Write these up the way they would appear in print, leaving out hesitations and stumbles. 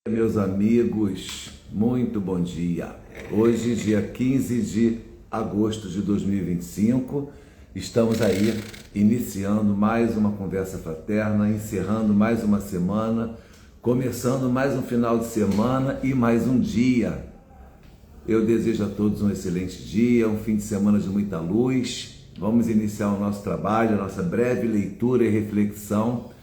Meus amigos, muito bom dia. Hoje, dia 15 de agosto de 2025, estamos aí iniciando mais uma conversa fraterna, encerrando mais uma semana, começando mais um final de semana e mais um dia. Eu desejo a todos um excelente dia, um fim de semana de muita luz. Vamos iniciar o nosso trabalho, a nossa breve leitura e reflexão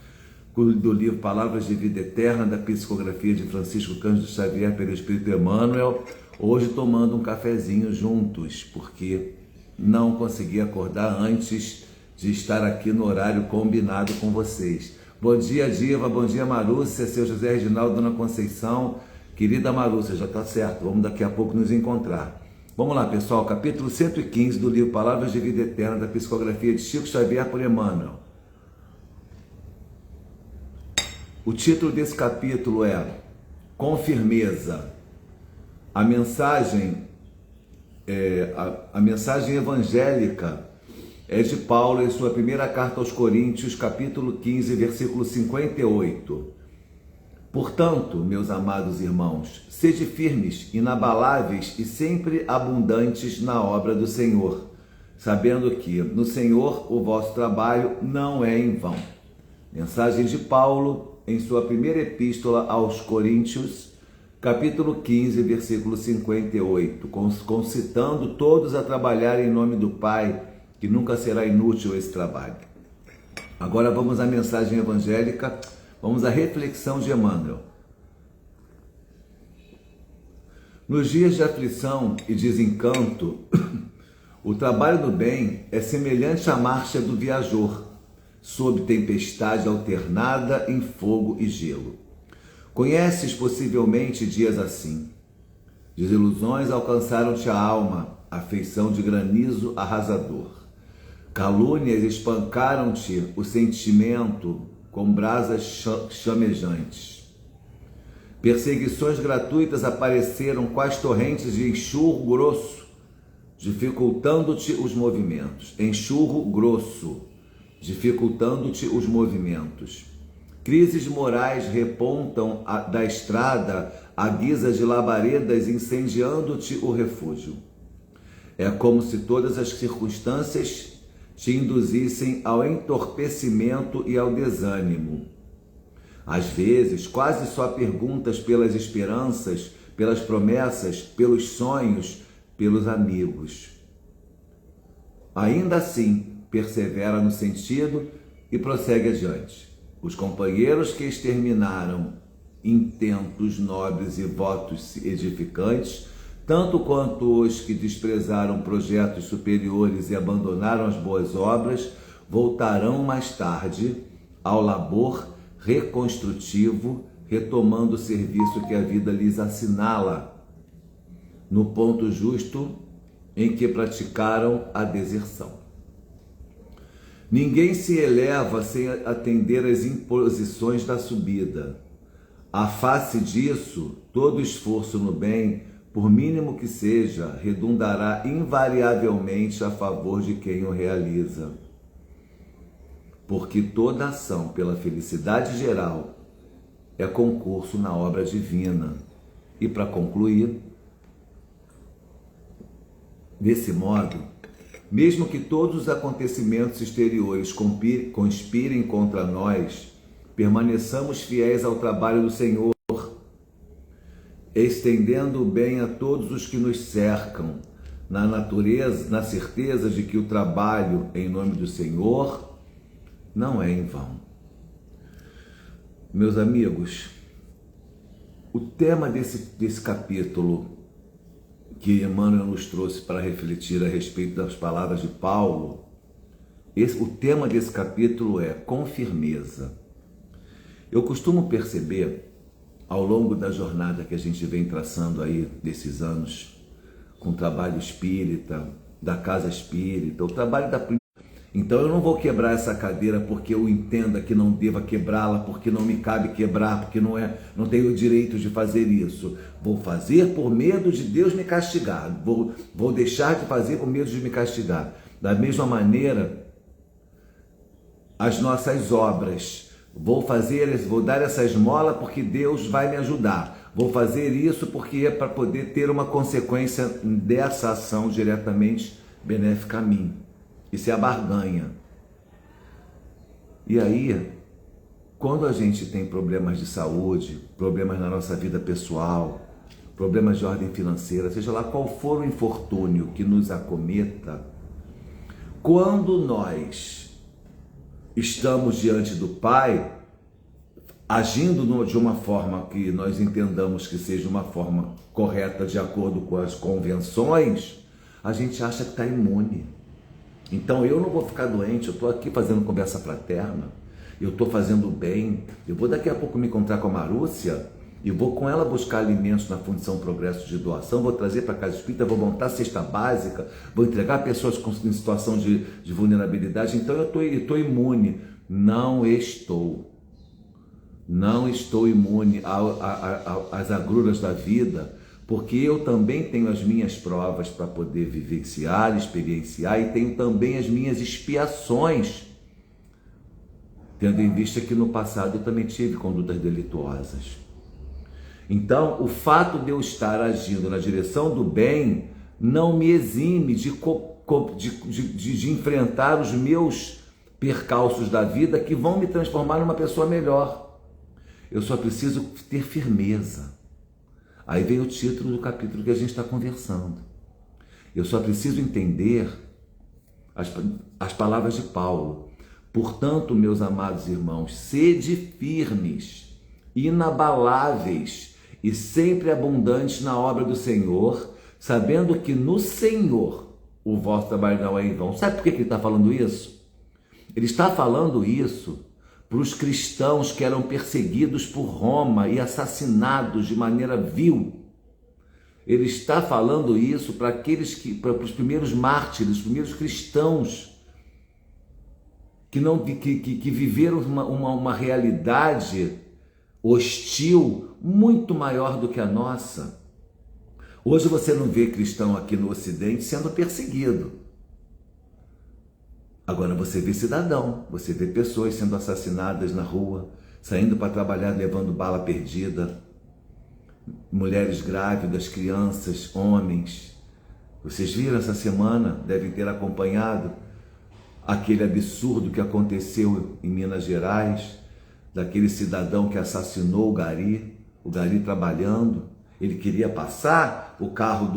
do livro Palavras de Vida Eterna, da psicografia de Francisco Cândido Xavier pelo Espírito Emmanuel, hoje tomando um cafezinho juntos, porque não consegui acordar antes de estar aqui no horário combinado com vocês. Bom dia, Diva, bom dia, Marúcia, seu José Reginaldo, Dona Conceição, querida Marúcia, já está certo, vamos daqui a pouco nos encontrar. Vamos lá, pessoal, capítulo 115 do livro Palavras de Vida Eterna, da psicografia de Chico Xavier por Emmanuel. O título desse capítulo é Com Firmeza. A mensagem evangélica é de Paulo em sua primeira carta aos Coríntios, capítulo 15, versículo 58. Portanto, meus amados irmãos, sede firmes, inabaláveis e sempre abundantes na obra do Senhor, sabendo que no Senhor o vosso trabalho não é em vão. Mensagem de Paulo em sua primeira epístola aos Coríntios, capítulo 15, versículo 58, concitando todos a trabalhar em nome do Pai, que nunca será inútil esse trabalho. Agora vamos à mensagem evangélica, vamos à reflexão de Emmanuel. Nos dias de aflição e desencanto, o trabalho do bem é semelhante à marcha do viajor, sob tempestade alternada em fogo e gelo. Conheces possivelmente dias assim. Desilusões alcançaram-te a alma, afeição de granizo arrasador. Calúnias espancaram-te o sentimento com brasas chamejantes. Perseguições gratuitas apareceram quais torrentes de enxurro grosso, dificultando-te os movimentos. Enxurro grosso, dificultando-te os movimentos. Crises morais repontam da estrada à guisa de labaredas, incendiando-te o refúgio. É como se todas as circunstâncias te induzissem ao entorpecimento e ao desânimo. Às vezes, quase só perguntas pelas esperanças, pelas promessas, pelos sonhos, pelos amigos. Ainda assim, persevera no sentido e prossegue adiante. Os companheiros que exterminaram intentos nobres e votos edificantes, tanto quanto os que desprezaram projetos superiores e abandonaram as boas obras, voltarão mais tarde ao labor reconstrutivo, retomando o serviço que a vida lhes assinala, no ponto justo em que praticaram a deserção. Ninguém se eleva sem atender às imposições da subida. À face disso, todo esforço no bem, por mínimo que seja, redundará invariavelmente a favor de quem o realiza. Porque toda ação pela felicidade geral é concurso na obra divina. E para concluir, desse modo, mesmo que todos os acontecimentos exteriores conspirem contra nós, permaneçamos fiéis ao trabalho do Senhor, estendendo o bem a todos os que nos cercam, na certeza de que o trabalho em nome do Senhor não é em vão. Meus amigos, o tema desse capítulo que Emmanuel nos trouxe para refletir a respeito das palavras de Paulo, o tema desse capítulo é Com Firmeza. Eu costumo perceber, ao longo da jornada que a gente vem traçando aí desses anos, com o trabalho espírita, da casa espírita, o trabalho da... Então eu não vou quebrar essa cadeira porque eu entenda que não deva quebrá-la, porque não me cabe quebrar, porque não tenho o direito de fazer isso. Vou fazer por medo de Deus me castigar. Vou deixar de fazer por medo de me castigar. Da mesma maneira, as nossas obras Vou dar essa esmola porque Deus vai me ajudar. Vou fazer isso porque é para poder ter uma consequência dessa ação diretamente benéfica a mim. Isso é a barganha. E aí, quando a gente tem problemas de saúde, problemas na nossa vida pessoal, problemas de ordem financeira, seja lá qual for o infortúnio que nos acometa, quando nós estamos diante do Pai, agindo de uma forma que nós entendamos que seja uma forma correta de acordo com as convenções, a gente acha que está imune. Então eu não vou ficar doente, eu estou aqui fazendo conversa fraterna, eu estou fazendo bem, eu vou daqui a pouco me encontrar com a Marúcia e vou com ela buscar alimentos na Fundição Progresso de Doação, vou trazer para a Casa Espírita, vou montar a cesta básica, vou entregar pessoas em situação de vulnerabilidade, então eu estou imune. Não estou. Não estou imune às agruras da vida, porque eu também tenho as minhas provas para poder vivenciar, experienciar, e tenho também as minhas expiações, tendo em vista que no passado eu também tive condutas delituosas. Então, o fato de eu estar agindo na direção do bem não me exime de enfrentar os meus percalços da vida que vão me transformar numa pessoa melhor. Eu só preciso ter firmeza. Aí vem o título do capítulo que a gente está conversando. Eu só preciso entender as palavras de Paulo. Portanto, meus amados irmãos, sede firmes, inabaláveis e sempre abundantes na obra do Senhor, sabendo que no Senhor o vosso trabalho não é em vão. Sabe por que ele está falando isso? Ele está falando isso para os cristãos que eram perseguidos por Roma e assassinados de maneira vil. Ele está falando isso para os primeiros mártires, os primeiros cristãos que viveram uma realidade hostil muito maior do que a nossa. Hoje você não vê cristão aqui no Ocidente sendo perseguido. Agora você vê cidadão, você vê pessoas sendo assassinadas na rua, saindo para trabalhar levando bala perdida, mulheres grávidas, crianças, homens. Vocês viram essa semana, devem ter acompanhado aquele absurdo que aconteceu em Minas Gerais, daquele cidadão que assassinou o Gari trabalhando. Ele queria passar o carro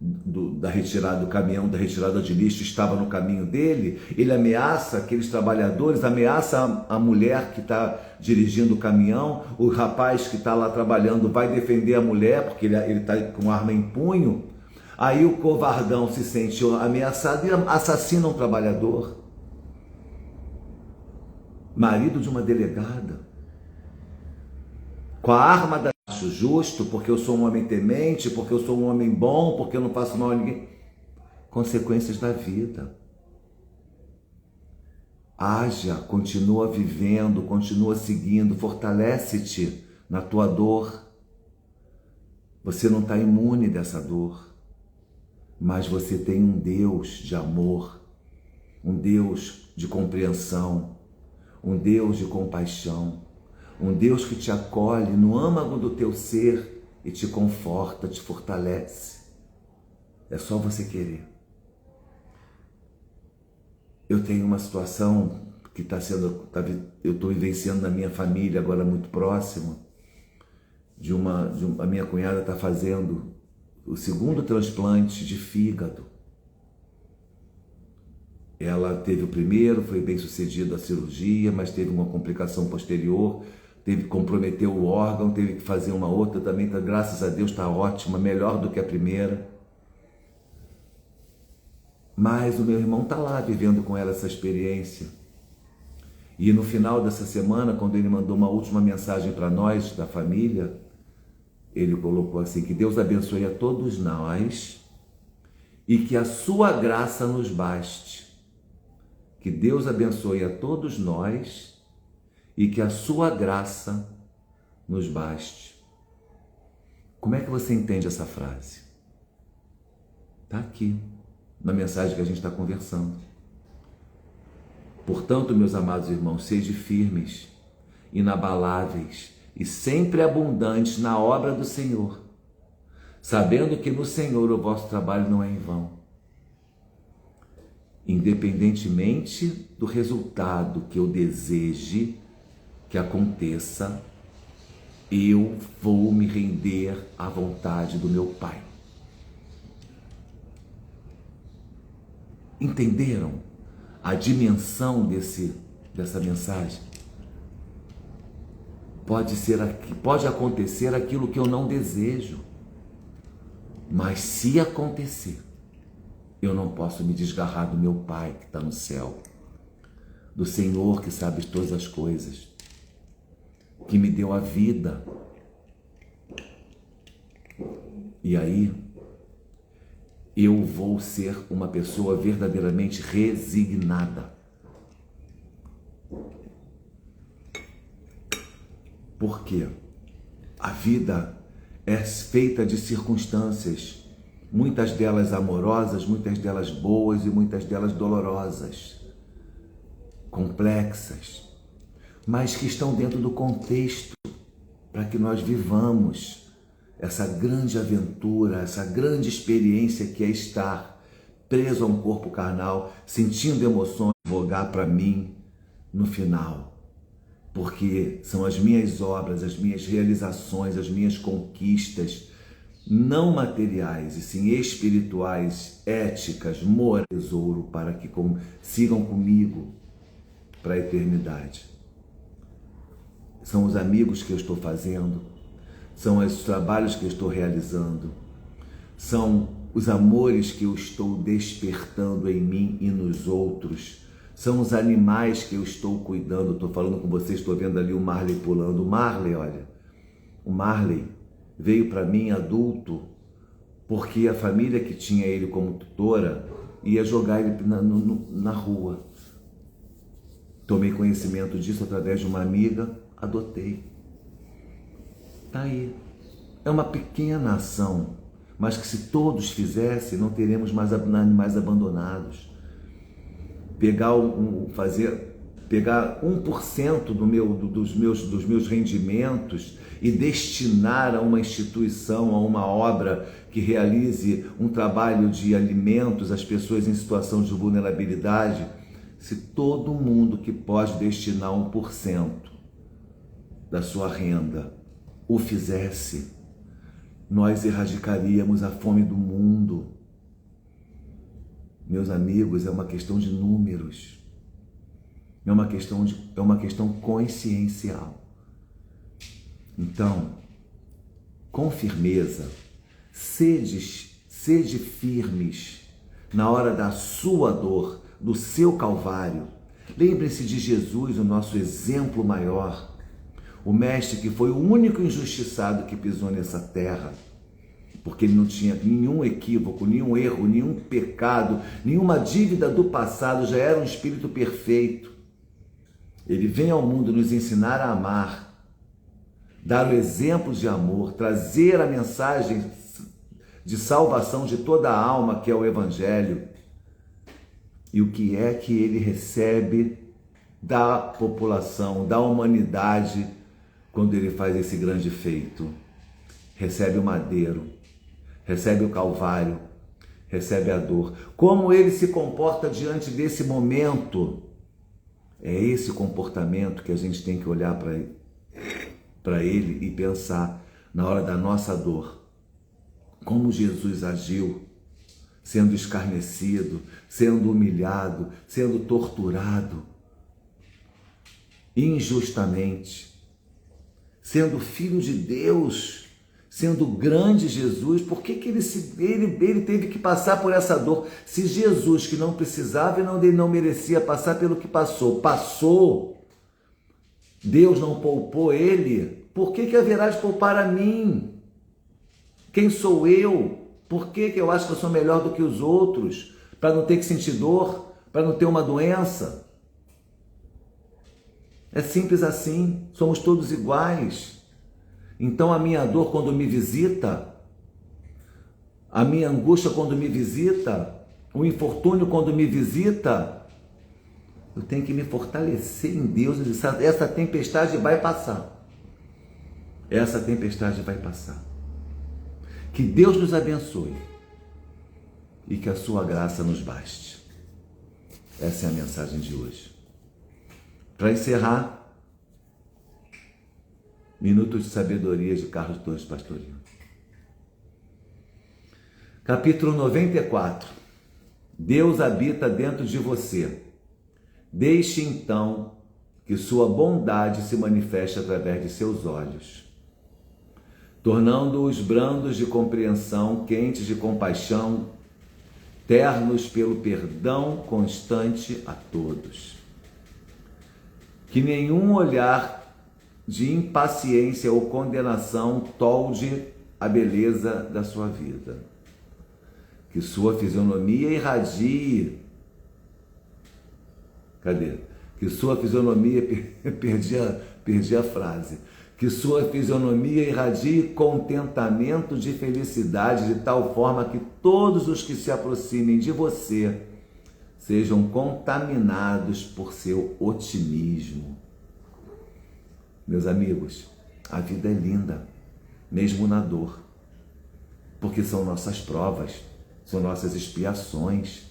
da retirada do caminhão, da retirada de lixo, estava no caminho dele. Ele ameaça aqueles trabalhadores, ameaça a mulher que está dirigindo o caminhão. O rapaz que está lá trabalhando vai defender a mulher porque ele está com arma em punho. Aí o covardão se sente ameaçado e assassina um trabalhador, marido de uma delegada, com a arma da... Acho justo, porque eu sou um homem temente, porque eu sou um homem bom, porque eu não faço mal a ninguém. Consequências da vida. Haja, continua vivendo, continua seguindo, fortalece-te na tua dor. Você não está imune dessa dor, mas você tem um Deus de amor, um Deus de compreensão, um Deus de compaixão, um Deus que te acolhe no âmago do teu ser e te conforta, te fortalece. É só você querer. Eu tenho uma situação que eu estou vivenciando na minha família agora muito próxima, a minha cunhada está fazendo o segundo transplante de fígado. Ela teve o primeiro, foi bem sucedido a cirurgia, mas teve uma complicação posterior, comprometeu o órgão, teve que fazer uma outra também, tá, graças a Deus está ótima, melhor do que a primeira. Mas o meu irmão está lá vivendo com ela essa experiência. E no final dessa semana, quando ele mandou uma última mensagem para nós, da família, ele colocou assim: que Deus abençoe a todos nós e que a sua graça nos baste. Que Deus abençoe a todos nós e que a sua graça nos baste. Como é que você entende essa frase? Está aqui, na mensagem que a gente está conversando. Portanto, meus amados irmãos, sede firmes, inabaláveis e sempre abundantes na obra do Senhor, sabendo que no Senhor o vosso trabalho não é em vão. Independentemente do resultado que eu deseje que aconteça, eu vou me render à vontade do meu Pai. Entenderam a dimensão dessa mensagem? Pode acontecer aquilo que eu não desejo, mas se acontecer, eu não posso me desgarrar do meu Pai que está no céu, do Senhor que sabe todas as coisas, que me deu a vida. E aí, eu vou ser uma pessoa verdadeiramente resignada. Porque a vida é feita de circunstâncias, muitas delas amorosas, muitas delas boas e muitas delas dolorosas, complexas, mas que estão dentro do contexto para que nós vivamos essa grande aventura, essa grande experiência que é estar preso a um corpo carnal, sentindo emoções, vogar para mim no final. Porque são as minhas obras, as minhas realizações, as minhas conquistas, não materiais, e sim espirituais, éticas, morais, tesouro, para que sigam comigo para a eternidade. São os amigos que eu estou fazendo, são os trabalhos que eu estou realizando, são os amores que eu estou despertando em mim e nos outros, são os animais que eu estou cuidando. Estou falando com vocês, estou vendo ali o Marley pulando. O Marley, olha, o Marley veio para mim adulto porque a família que tinha ele como tutora ia jogar ele na rua. Tomei conhecimento disso através de uma amiga, adotei. Tá aí. É uma pequena ação, mas que se todos fizessem, não teremos mais animais abandonados. Pegar 1% dos meus rendimentos e destinar a uma instituição, a uma obra que realize um trabalho de alimentos às pessoas em situação de vulnerabilidade. Se todo mundo que pode destinar 1% da sua renda o fizesse, nós erradicaríamos a fome do mundo. Meus amigos, é uma questão de números, é uma questão consciencial. Então, com firmeza, sede firmes na hora da sua dor, do seu calvário. Lembre-se de Jesus, o nosso exemplo maior, o mestre que foi o único injustiçado que pisou nessa terra, porque ele não tinha nenhum equívoco, nenhum erro, nenhum pecado, nenhuma dívida do passado, já era um espírito perfeito. Ele vem ao mundo nos ensinar a amar, dar o exemplo de amor, trazer a mensagem de salvação de toda a alma, que é o Evangelho. E o que é que ele recebe da população, da humanidade, quando ele faz esse grande feito? Recebe o madeiro, recebe o calvário, recebe a dor. Como ele se comporta diante desse momento? É esse comportamento que a gente tem que olhar para ele e pensar na hora da nossa dor. Como Jesus agiu, sendo escarnecido, sendo humilhado, sendo torturado, injustamente, sendo filho de Deus, sendo grande Jesus. Por que ele teve que passar por essa dor? Se Jesus, que não precisava e não merecia passar pelo que passou, Deus não poupou ele, por que haverá de poupar a mim? Quem sou eu? Por que eu acho que eu sou melhor do que os outros? Para não ter que sentir dor? Para não ter uma doença? É simples assim, somos todos iguais. Então a minha dor quando me visita, a minha angústia quando me visita, o infortúnio quando me visita, Eu tenho que me fortalecer em Deus. Essa tempestade vai passar. Essa tempestade vai passar. Que Deus nos abençoe e que a sua graça nos baste. Essa é a mensagem de hoje. Para encerrar, Minutos de Sabedoria de Carlos Torres Pastorino. Capítulo 94. Deus habita dentro de você. Deixe então que sua bondade se manifeste através de seus olhos, tornando-os brandos de compreensão, quentes de compaixão, ternos pelo perdão constante a todos. Que nenhum olhar de impaciência ou condenação tolde a beleza da sua vida. Que sua fisionomia irradie. Que sua fisionomia, perdi a frase. Que sua fisionomia irradie contentamento de felicidade, de tal forma que todos os que se aproximem de você sejam contaminados por seu otimismo. Meus amigos, a vida é linda, mesmo na dor, porque são nossas provas, são nossas expiações.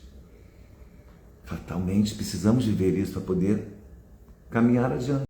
Fatalmente precisamos viver isso para poder caminhar adiante.